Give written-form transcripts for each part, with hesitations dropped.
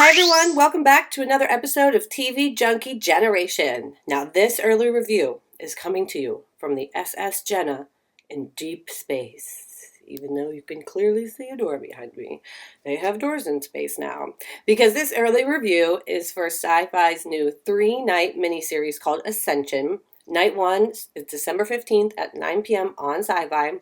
Hi everyone, welcome back to another episode of TV Junkie Jennaration. Now this early review is coming to you from the SS Jenna in deep space. Even though you can clearly see a door behind me. They have doors in space now. Because this early review is for SyFy's new 3-night miniseries called Ascension. Night 1 is December 15th at 9 p.m. on SyFy.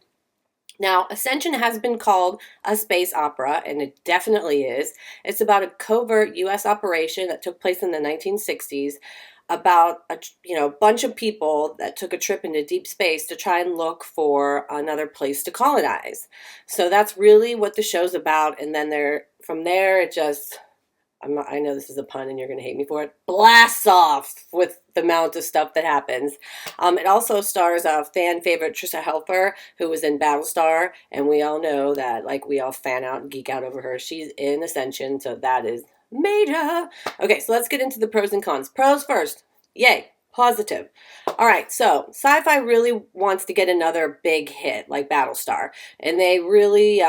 Now, Ascension has been called a space opera, and it definitely is. It's about a covert U.S. operation that took place in the 1960s about a bunch of people that took a trip into deep space to try and look for another place to colonize. So that's really what the show's about, and then from there it just I know this is a pun and you're going to hate me for it, blasts off with the amount of stuff that happens. It also stars a fan favorite, Trisha Helfer, who was in Battlestar, and we all know that, like, we all fan out and geek out over her. She's in Ascension, so that is major. Okay, so let's get into the pros and cons. Pros first. Yay. Positive. All right, so SyFy really wants to get another big hit like Battlestar, and they really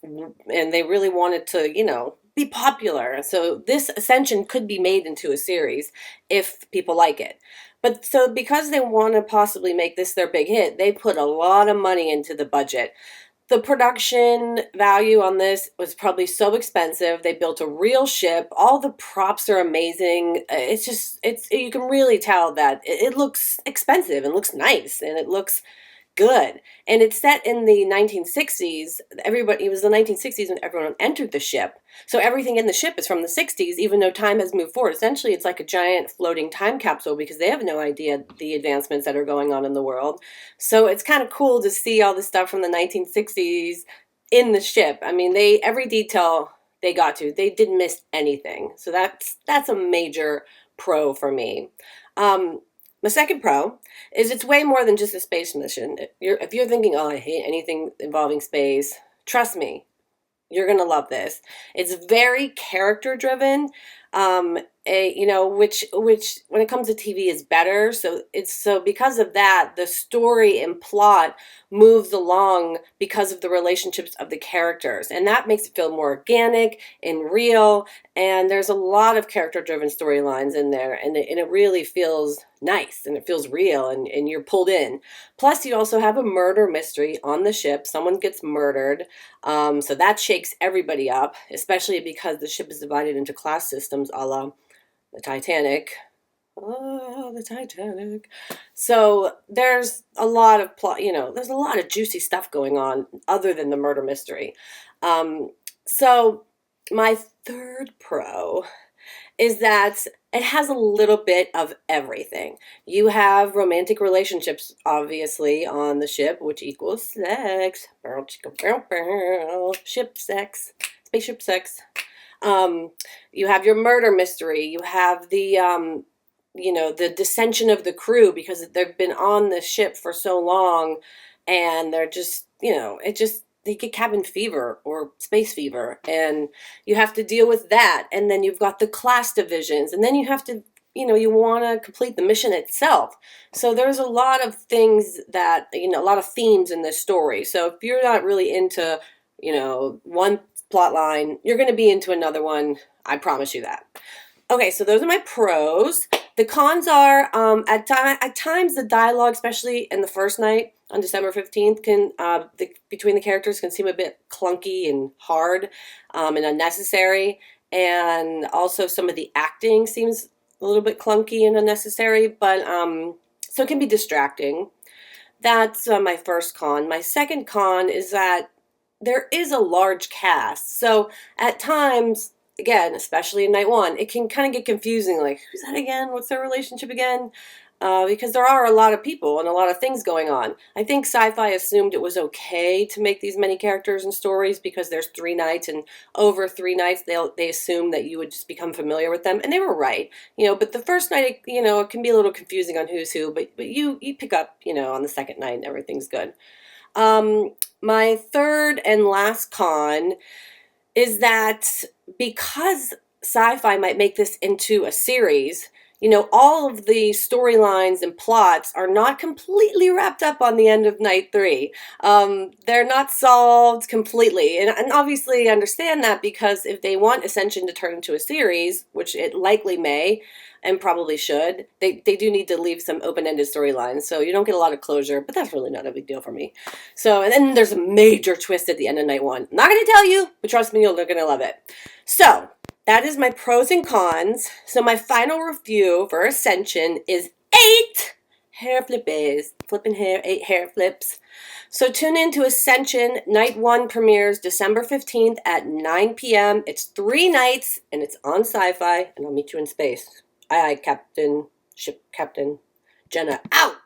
wanted to, be popular. So this Ascension could be made into a series if people like it. But so because they want to possibly make this their big hit, they put a lot of money into the budget. The production value on this was probably so expensive. They built a real ship. All the props are amazing. You can really tell that it looks expensive and looks nice and it looks good. And it's set in the 1960s. It was the 1960s when everyone entered the ship. So everything in the ship is from the 60s, even though time has moved forward. Essentially, it's like a giant floating time capsule because they have no idea the advancements that are going on in the world. So it's kind of cool to see all the stuff from the 1960s in the ship. I mean, every detail they got to. They didn't miss anything. So that's a major pro for me. My second pro is it's way more than just a space mission. If you're thinking, oh, I hate anything involving space, trust me, you're going to love this. It's very character driven, which when it comes to TV is better. So because of that, the story and plot moves along because of the relationships of the characters. And that makes it feel more organic and real. And there's a lot of character driven storylines in there. And it really feels nice and it feels real and you're pulled in. Plus, you also have a murder mystery on the ship. Someone gets murdered. So that shakes everybody up, especially because the ship is divided into class systems a la the Titanic. Oh, the Titanic. So there's a lot of plot, there's a lot of juicy stuff going on other than the murder mystery. So my third pro is that it has a little bit of everything. You have romantic relationships, obviously, on the ship, which equals sex. Ship sex. Spaceship sex. You have your murder mystery. You have the dissension of the crew because they've been on the ship for so long and they're just, they get cabin fever or space fever and you have to deal with that. And then you've got the class divisions and then you have to, you want to complete the mission itself. So there's a lot of things that, a lot of themes in this story. So if you're not really into, one plot line, you're going to be into another one. I promise you that. Okay, so those are my pros. The cons are at times the dialogue, especially in the first night on December 15th, between the characters can seem a bit clunky and hard and unnecessary. And also some of the acting seems a little bit clunky and unnecessary, but so it can be distracting. That's my first con. My second con is that there is a large cast. So at times, again, especially in night 1, it can kind of get confusing. Like, who's that again? What's their relationship again? Because there are a lot of people and a lot of things going on. I think SyFy assumed it was okay to make these many characters and stories because there's 3 nights, and over 3 nights they assume that you would just become familiar with them, and they were right. But the first night, it can be a little confusing on who's who, but you pick up, on the second night and everything's good. My third and last con is that because SyFy might make this into a series, you know, all of the storylines and plots are not completely wrapped up on the end of night 3. They're not solved completely. And obviously I understand that, because if they want Ascension to turn into a series, which it likely may and probably should, they do need to leave some open-ended storylines. So you don't get a lot of closure, but that's really not a big deal for me. So, and then there's a major twist at the end of night 1. I'm not going to tell you, but trust me, you're going to love it. So, that is my pros and cons. So my final review for Ascension is 8 hair flippies. Flipping hair, 8 hair flips. So tune in to Ascension. Night 1 premieres December 15th at 9 p.m. It's 3 nights, and it's on SyFy, and I'll meet you in space. Aye, aye, Captain. Ship Captain. Jenna, out!